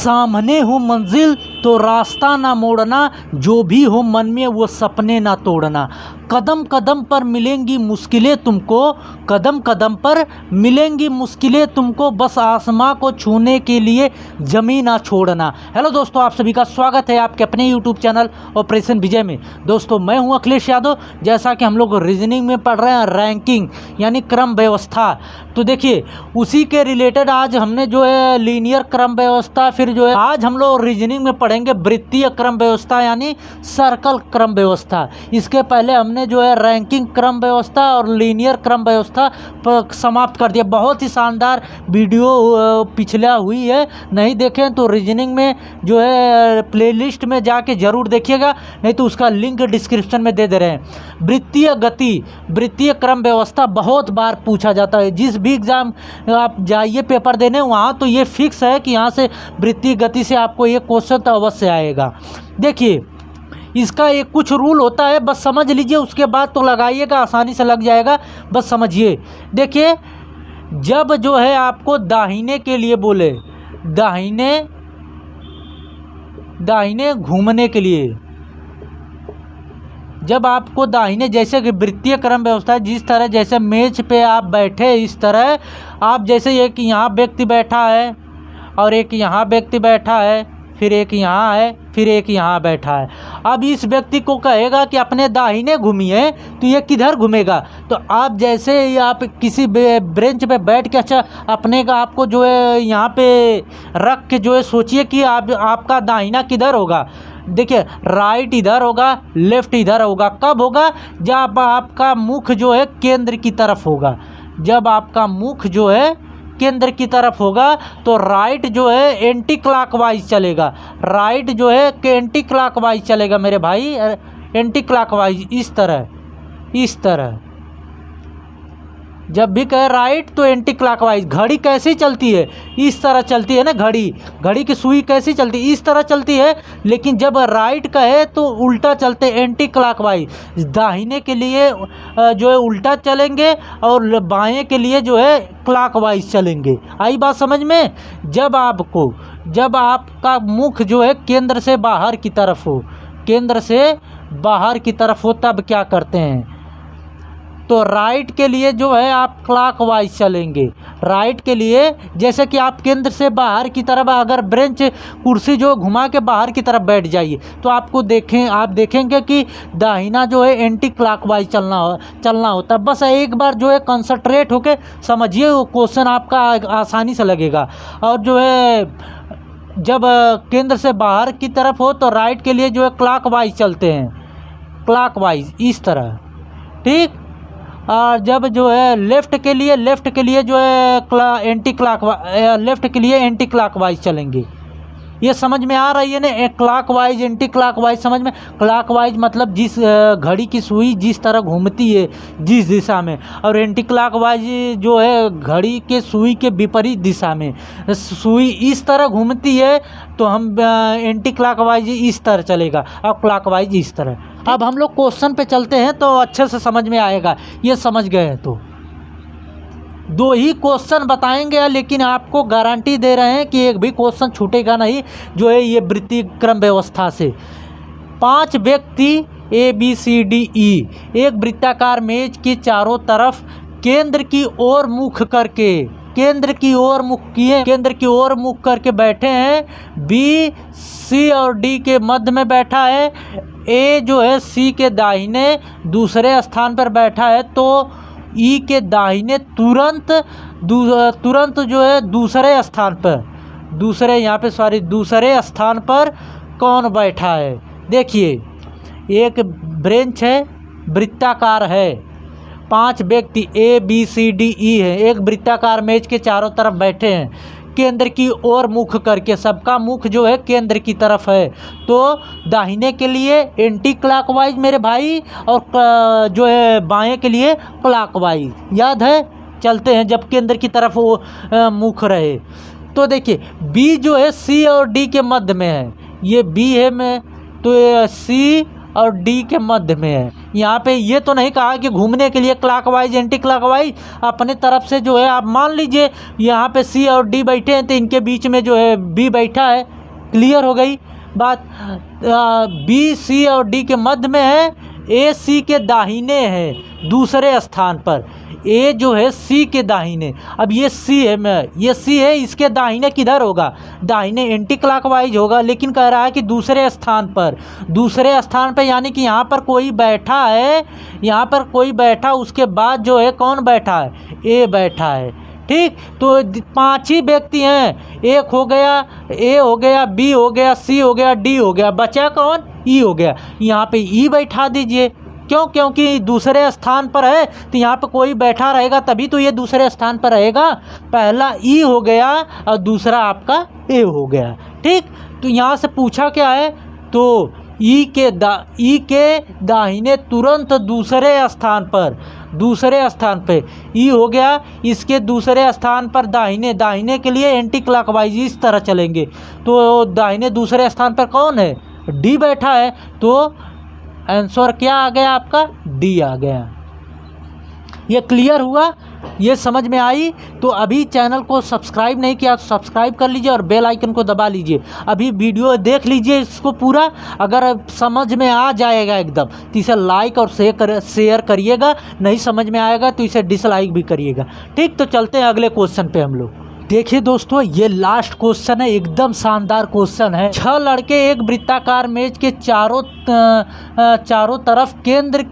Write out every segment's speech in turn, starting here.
सामने हो मंजिल तो रास्ता ना मोड़ना, जो भी हो मन में वो सपने ना तोड़ना। कदम कदम पर मिलेंगी मुश्किलें तुमको, कदम कदम पर मिलेंगी मुश्किलें तुमको, बस आसमां को छूने के लिए ज़मीन ना छोड़ना। हेलो दोस्तों, आप सभी का स्वागत है आपके अपने यूट्यूब चैनल ऑपरेशन विजय में। दोस्तों मैं हूं अखिलेश यादव। जैसा कि हम लोग रीजनिंग में पढ़ रहे हैं रैंकिंग यानी क्रम व्यवस्था, तो देखिए उसी के रिलेटेड आज हमने जो है लीनियर क्रम व्यवस्था, फिर जो है आज हम लोग रीजनिंग में पढ़ेंगे वृत्तीय क्रम व्यवस्था यानी सर्कल क्रम व्यवस्था। इसके पहले हमने जो है रैंकिंग क्रम व्यवस्था और लीनियर क्रम व्यवस्था समाप्त कर दिया। बहुत ही शानदार वीडियो पिछला हुई है, नहीं देखें तो रीजनिंग में जो है प्लेलिस्ट में जाके ज़रूर देखिएगा, नहीं तो उसका लिंक डिस्क्रिप्शन में दे रहे हैं। वृत्तीय गति, वृत्तीय क्रम व्यवस्था बहुत बार पूछा जाता है। जिस भी एग्ज़ाम आप जाइए पेपर देने वहाँ तो ये फिक्स है कि यहाँ से वृत्तीय गति से आपको ये क्वेश्चन तो अवश्य आएगा। देखिए इसका एक कुछ रूल होता है, बस समझ लीजिए, उसके बाद तो लगाइएगा, आसानी से लग जाएगा, बस समझिए। देखिए जब जो है आपको दाहिने के लिए बोले, दाहिने घूमने के लिए, जब आपको दाहिने, जैसे कि वृत्तीय क्रम व्यवस्था जिस तरह, जैसे मेज पे आप बैठे इस तरह, आप जैसे एक यहाँ व्यक्ति बैठा है और एक यहाँ व्यक्ति बैठा है, फिर एक यहाँ है, फिर एक यहाँ बैठा है। अब इस व्यक्ति को कहेगा कि अपने दाहिने घूमिए, तो ये किधर घूमेगा? तो आप जैसे ही आप किसी बेंच पे बैठ के, अच्छा अपने का आपको जो है यहाँ पे रख के जो है सोचिए कि आपका दाहिना किधर होगा। देखिए राइट इधर होगा, लेफ्ट इधर होगा। कब होगा? जब आपका मुख जो है केंद्र की तरफ होगा। जब आपका मुख जो है केंद्र की तरफ होगा तो राइट जो है एंटी क्लॉकवाइज चलेगा। राइट जो है एंटी क्लॉकवाइज चलेगा मेरे भाई, एंटी क्लॉकवाइज, इस तरह। जब भी कहे राइट तो एंटी क्लॉकवाइज। घड़ी कैसी चलती है? इस तरह चलती है ना। घड़ी की सुई कैसी चलती है? इस तरह चलती है। लेकिन जब राइट कहे तो उल्टा चलते, एंटी क्लॉकवाइज। दाहिने के लिए जो है उल्टा चलेंगे और बाएं के लिए जो है क्लॉकवाइज चलेंगे। आई बात समझ में? जब आपका मुख जो है केंद्र से बाहर की तरफ हो, तब क्या करते हैं? तो राइट के लिए जो है आप क्लॉकवाइज चलेंगे। राइट के लिए जैसे कि आप केंद्र से बाहर की तरफ, अगर बेंच कुर्सी जो घुमा के बाहर की तरफ बैठ जाइए तो आप देखेंगे कि दाहिना जो है एंटी क्लॉकवाइज चलना होता है। बस एक बार जो है कंसंट्रेट होके समझिए, वो क्वेश्चन आपका आसानी से लगेगा। और जो है जब केंद्र से बाहर की तरफ हो तो राइट के लिए जो है क्लॉकवाइज चलते हैं, क्लॉकवाइज इस तरह, ठीक। और जब जो है लेफ़्ट के लिए जो है लेफ़्ट के लिए एंटी क्लॉकवाइज चलेंगे। ये समझ में आ रही है ना? क्लॉकवाइज एंटी क्लॉकवाइज समझ में? क्लॉकवाइज मतलब जिस घड़ी की सुई जिस तरह घूमती है जिस दिशा में, और एंटी क्लॉकवाइज जो है घड़ी के सुई के विपरीत दिशा में। सुई इस तरह घूमती है तो हम एंटी क्लॉकवाइज इस तरह चलेगा और क्लॉकवाइज इस तरह। अब हम लोग क्वेश्चन पे चलते हैं तो अच्छे से समझ में आएगा। ये समझ गए हैं तो 2 ही क्वेश्चन बताएंगे, लेकिन आपको गारंटी दे रहे हैं कि एक भी क्वेश्चन छूटेगा नहीं जो है ये वृत्तीय क्रम व्यवस्था से। 5 व्यक्ति ABCDE एक वृत्ताकार मेज के चारों तरफ केंद्र की ओर मुख करके बैठे हैं। B, C और D के मध्य में बैठा है। A जो है C के दाहिने दूसरे स्थान पर बैठा है, तो E के दाहिने तुरंत जो है दूसरे स्थान पर कौन बैठा है? देखिए एक बेंच है, वृत्ताकार है, 5 व्यक्ति ABCDE है, एक वृत्ताकार मेज के चारों तरफ बैठे हैं, केंद्र की ओर मुख करके, सबका मुख जो है केंद्र की तरफ है। तो दाहिने के लिए एंटी क्लॉकवाइज मेरे भाई, और जो है बाएं के लिए क्लॉकवाइज। याद है? चलते हैं जब केंद्र की तरफ वो मुख रहे। तो देखिए B जो है C और D के मध्य में है, ये B है में, तो C और डी के मध्य में है। यहाँ पे ये तो नहीं कहा कि घूमने के लिए क्लॉकवाइज एंटी क्लॉकवाइज, अपने तरफ से जो है आप मान लीजिए यहाँ पे सी और डी बैठे हैं तो इनके बीच में जो है बी बैठा है। क्लियर हो गई बात। बी सी और डी के मध्य में है, ए सी के दाहिने है दूसरे स्थान पर, ए जो है सी के दाहिने। अब ये सी है, ये सी है, इसके दाहिने किधर होगा, दाहिने एंटी क्लॉकवाइज होगा, लेकिन कह रहा है कि दूसरे स्थान पर, दूसरे स्थान पर यानी कि यहाँ पर कोई बैठा है, यहाँ पर कोई बैठा, उसके बाद जो है कौन बैठा है, ए बैठा है। ठीक, तो 5 ही व्यक्ति हैं, एक हो गया, ए हो गया, बी हो गया, सी हो गया, डी हो गया, बचा कौन, ई हो गया। यहाँ पे ई बैठा दीजिए, क्यों, क्योंकि दूसरे स्थान पर है तो यहाँ पे कोई बैठा रहेगा तभी तो ये दूसरे स्थान पर रहेगा। पहला ई हो गया और दूसरा आपका ए हो गया। ठीक, तो यहाँ से पूछा क्या है, तो ई के दाहिने तुरंत दूसरे स्थान पर, दूसरे स्थान पे ई हो गया, इसके दूसरे स्थान पर दाहिने, दाहिने के लिए एंटी क्लॉकवाइज इस तरह चलेंगे, तो दाहिने दूसरे स्थान पर कौन है, डी बैठा है, तो आंसर क्या आ गया आपका, डी आ गया। ये क्लियर हुआ, ये समझ में आई। तो अभी चैनल को सब्सक्राइब नहीं किया तो सब्सक्राइब कर लीजिए और बेल आइकन को दबा लीजिए। अभी वीडियो देख लीजिए इसको पूरा, अगर समझ में आ जाएगा एकदम तो इसे लाइक और शेयर करिएगा, नहीं समझ में आएगा तो इसे डिसलाइक भी करिएगा। ठीक, तो चलते हैं अगले क्वेश्चन पे हम लोग। देखिए दोस्तों, ये लास्ट क्वेश्चन है, एकदम शानदार क्वेश्चन है। 6 लड़के एक वृत्ताकार मेज के चारों तरफ केंद्र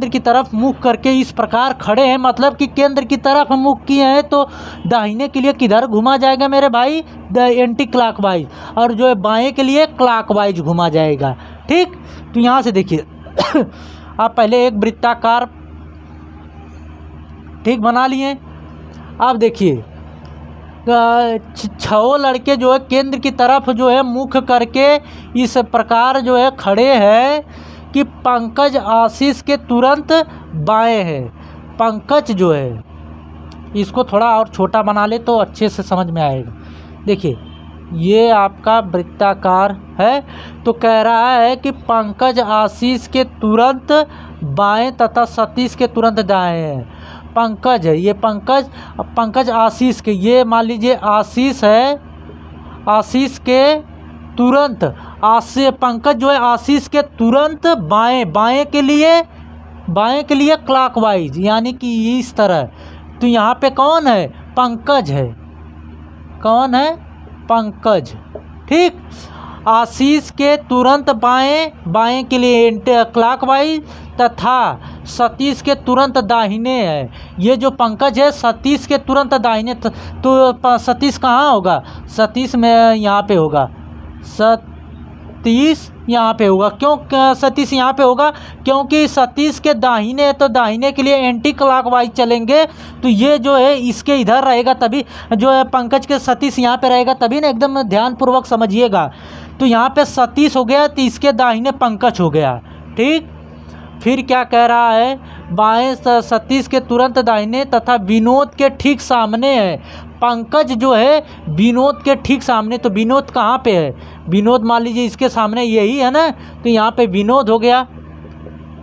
की तरफ मुख करके इस प्रकार खड़े हैं, मतलब कि केंद्र की तरफ मुख किए हैं, तो दाहिने के लिए किधर घुमा जाएगा मेरे भाई, एंटी क्लॉकवाइज, और जो है बाएं के लिए क्लॉकवाइज घुमा जाएगा। ठीक, तो यहाँ से देखिए आप पहले एक वृत्ताकार ठीक बना लिए। अब देखिए 6 लड़के जो है केंद्र की तरफ जो है मुख करके इस प्रकार जो है खड़े हैं कि पंकज आशीष के तुरंत बाएं है। पंकज जो है, इसको थोड़ा और छोटा बना ले तो अच्छे से समझ में आएगा। देखिए ये आपका वृत्ताकार है, तो कह रहा है कि पंकज आशीष के तुरंत बाएं तथा सतीश के तुरंत दाएं है। पंकज है, ये पंकज आशीष के, ये मान लीजिए आशीष है, आशीष के तुरंत पंकज जो है आशीष के तुरंत बाएं के लिए क्लॉकवाइज, यानी कि इस तरह। तो यहाँ पे कौन है, पंकज है, कौन है, पंकज। ठीक, आशीष के तुरंत बाएं के लिए क्लॉकवाइज तथा सतीश के तुरंत दाहिने है। ये जो पंकज है सतीश के तुरंत दाहिने, तो सतीश कहाँ होगा, सतीश में यहाँ पे होगा, सतीश यहाँ पे होगा। क्यों सतीश यहाँ पे होगा, क्योंकि सतीश के दाहिने है तो दाहिने के लिए एंटी क्लॉकवाइज चलेंगे, तो ये जो है इसके इधर रहेगा, तभी जो है पंकज के सतीश यहाँ पे रहेगा, तभी ना, एकदम ध्यानपूर्वक समझिएगा। तो यहाँ पे सतीश हो गया तो इसके दाहिने पंकज हो गया। ठीक, फिर क्या कह रहा है, बाएं सतीश के तुरंत दाहिने तथा विनोद के ठीक सामने है। पंकज जो है विनोद के ठीक सामने, तो विनोद कहाँ पे है, विनोद मान लीजिए इसके सामने यही है ना, तो यहाँ पे विनोद हो गया,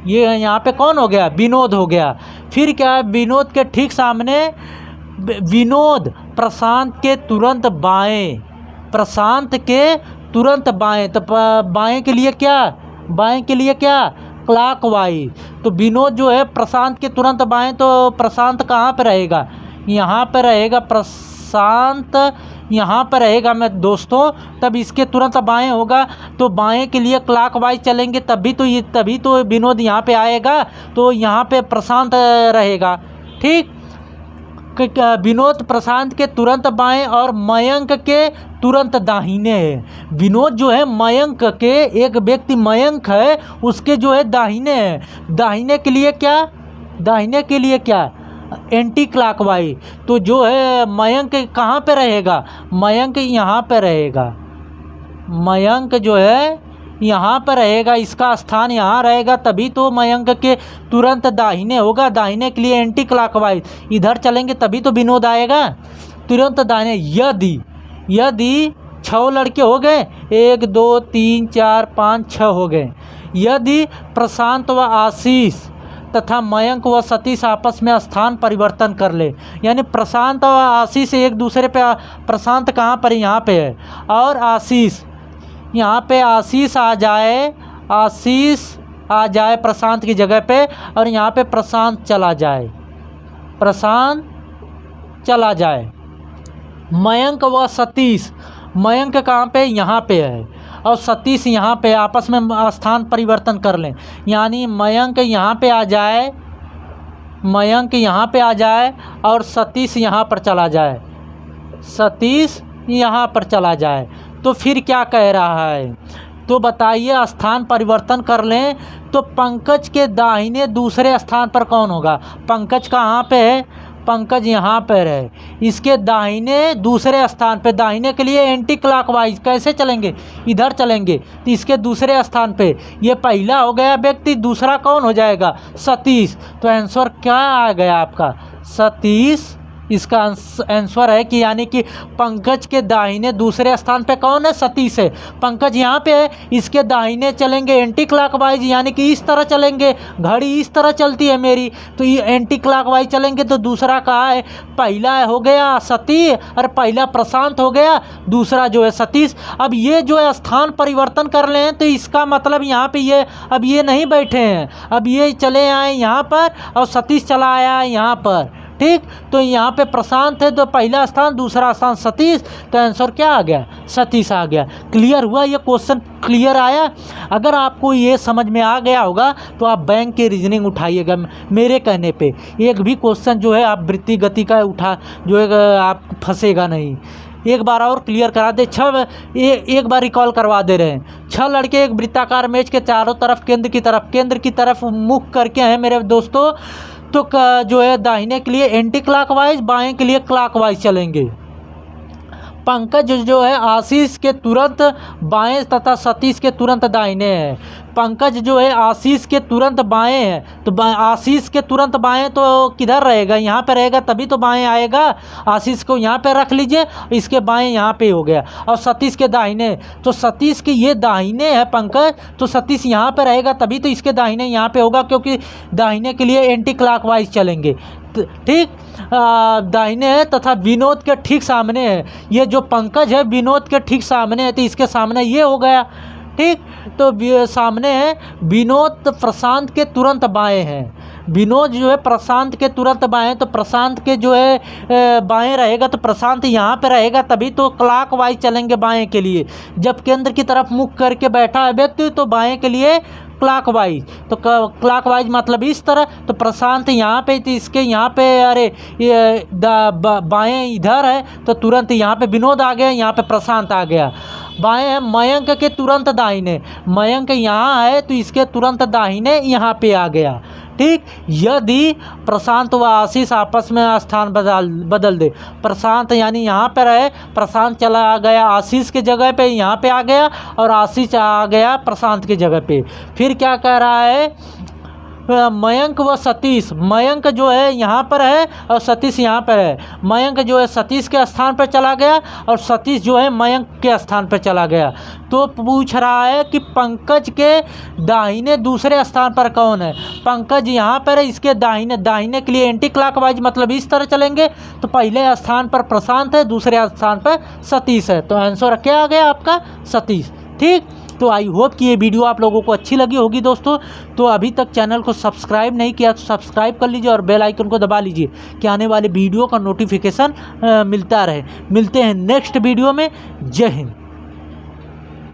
ये यहाँ पे कौन हो गया, विनोद हो गया। फिर क्या है, विनोद के ठीक सामने विनोद प्रशांत के तुरंत बाएं, प्रशांत के तुरंत बाएं, तो बाएं के लिए क्या, बाएं के लिए क्या, क्लॉकवाइज। तो विनोद जो है प्रशांत के तुरंत बाएं, तो प्रशांत कहाँ पे रहेगा, यहाँ पे रहेगा, प्रशांत यहाँ पे रहेगा मैं दोस्तों, तब इसके तुरंत बाएं होगा, तो बाएं के लिए क्लॉकवाइज चलेंगे तभी तो विनोद यहाँ पे आएगा, तो यहाँ पे प्रशांत रहेगा। ठीक, विनोद प्रशांत के तुरंत बाएं और मयंक के तुरंत दाहिने है। विनोद जो है मयंक के, एक व्यक्ति मयंक है, उसके जो है दाहिने है। दाहिने के लिए क्या, दाहिने के लिए क्या, एंटी क्लॉकवाइज। तो जो है मयंक कहाँ पे रहेगा, मयंक यहाँ पे रहेगा, मयंक जो है यहाँ पर रहेगा, इसका स्थान यहाँ रहेगा, तभी तो मयंक के तुरंत दाहिने होगा। दाहिने के लिए एंटी क्लॉकवाइज, इधर चलेंगे तभी तो विनोद आएगा, तुरंत दाहिने। यदि 6 लड़के हो गए, 1 2 3 4 5 6 हो गए। यदि प्रशांत व आशीष तथा मयंक व सतीश आपस में स्थान परिवर्तन कर ले, यानी प्रशांत और आशीष एक दूसरे पे, प्रशांत कहाँ पर, यहाँ पे है, और आशीष यहाँ पे, आशीष आ जाए प्रशांत की जगह पे, और यहाँ पे प्रशांत चला जाए, प्रशांत चला जाए। मयंक व सतीश, मयंक कहाँ पे, यहाँ पे है, और सतीश यहाँ पे, आपस में स्थान परिवर्तन कर लें, यानी मयंक यहाँ पे आ जाए, मयंक यहाँ पे आ जाए और सतीश यहाँ पर चला जाए, सतीश यहाँ पर चला जाए। तो फिर क्या कह रहा है, तो बताइए, स्थान परिवर्तन कर लें तो पंकज के दाहिने दूसरे स्थान पर कौन होगा? पंकज कहाँ पे है? पंकज यहाँ पर है। इसके दाहिने दूसरे स्थान पे, दाहिने के लिए एंटी क्लॉकवाइज कैसे चलेंगे? इधर चलेंगे, तो इसके दूसरे स्थान पे ये पहला हो गया व्यक्ति, दूसरा कौन हो जाएगा? सतीश। तो आंसर क्या आ गया आपका? सतीश इसका आंसर है कि यानी कि पंकज के दाहिने दूसरे स्थान पे कौन है? सतीश है। पंकज यहाँ पे है, इसके दाहिने चलेंगे एंटी क्लॉकवाइज, यानी कि इस तरह चलेंगे, घड़ी इस तरह चलती है मेरी, तो ये एंटी क्लॉकवाइज चलेंगे। तो दूसरा कहाँ है? पहला हो गया सती, और पहला प्रशांत हो गया, दूसरा जो है सतीश। अब ये जो है स्थान परिवर्तन कर लें तो इसका मतलब यहाँ पे ये, अब ये नहीं बैठे हैं, अब ये चले आए यहाँ पर और सतीश चला आया यहाँ पर, ठीक। तो यहाँ पे प्रशांत है तो पहला स्थान, दूसरा स्थान सतीश, तो आंसर क्या आ गया? सतीश आ गया। क्लियर हुआ? ये क्वेश्चन क्लियर आया? अगर आपको ये समझ में आ गया होगा तो आप बैंक के रीजनिंग उठाइएगा मेरे कहने पे, एक भी क्वेश्चन जो है आप वृत्ति गति का उठा जो है आप फंसेगा नहीं। एक बार और क्लियर करा दे, एक बार रिकॉल करवा दे रहे हैं। 6 लड़के एक वृत्ताकार मेज के चारों तरफ केंद्र की तरफ मुख करके हैं मेरे दोस्तों। तो जो है दाहिने के लिए एंटी क्लॉकवाइज, बाएं के लिए क्लॉकवाइज चलेंगे। पंकज जो है आशीष के तुरंत बाएं तथा सतीश के तुरंत दाहिने है। पंकज जो है आशीष के तुरंत बाएं है, तो आशीष के तुरंत बाएं तो किधर रहेगा? यहाँ पे रहेगा, तभी तो बाएं आएगा। आशीष को यहाँ पे रख लीजिए, इसके बाएं यहाँ पे हो गया। और सतीश के दाहिने, तो सतीश के ये दाहिने है पंकज, तो सतीश यहाँ पे रहेगा, तभी तो इसके दाहिने यहाँ पे होगा, क्योंकि दाहिने के लिए एंटी क्लॉकवाइज चलेंगे, ठीक। दाहिने है तथा विनोद के ठीक सामने है। ये जो पंकज है विनोद के ठीक सामने है, तो इसके सामने ये हो गया, ठीक। तो सामने है विनोद प्रशांत के तुरंत बाएं हैं। विनोद जो है प्रशांत के तुरंत बाएं, तो प्रशांत के जो है बाएं रहेगा, तो प्रशांत यहाँ पे रहेगा, तभी तो क्लॉकवाइज चलेंगे बाएं के लिए। जब केंद्र की तरफ मुख करके बैठा है व्यक्ति तो बाएं के लिए क्लॉकवाइज, तो क्लॉकवाइज मतलब इस तरह। तो प्रशांत यहाँ पे, तो इसके यहाँ पे, अरे ये बाएं इधर है, तो तुरंत यहाँ पे विनोद आ गया, यहाँ पे प्रशांत आ गया। बाएं है मयंक के तुरंत दाहिने, मयंक यहाँ है तो इसके तुरंत दाहिने यहाँ पे आ गया, ठीक। यदि प्रशांत व आशीष आपस में स्थान बदल दे, प्रशांत यानी यहाँ पर है, प्रशांत चला गया आशीष के जगह पे, यहाँ पे आ गया, और आशीष आ गया प्रशांत की जगह पे। फिर क्या कह रहा है? मयंक व सतीश, मयंक जो है यहाँ पर है और सतीश यहाँ पर है। मयंक जो है सतीश के स्थान पर चला गया और सतीश जो है मयंक के स्थान पर चला गया। तो पूछ रहा है कि पंकज के दाहिने दूसरे स्थान पर कौन है? पंकज यहाँ पर है, इसके दाहिने के लिए एंटी क्लॉकवाइज मतलब इस तरह चलेंगे, तो पहले स्थान पर प्रशांत है, दूसरे स्थान पर सतीश है। तो आंसर क्या आ गया आपका? सतीश, ठीक। तो आई होप कि ये वीडियो आप लोगों को अच्छी लगी होगी दोस्तों। तो अभी तक चैनल को सब्सक्राइब नहीं किया तो सब्सक्राइब कर लीजिए और बेल आइकन को दबा लीजिए कि आने वाले वीडियो का नोटिफिकेशन मिलता रहे। मिलते हैं नेक्स्ट वीडियो में। जय हिंद।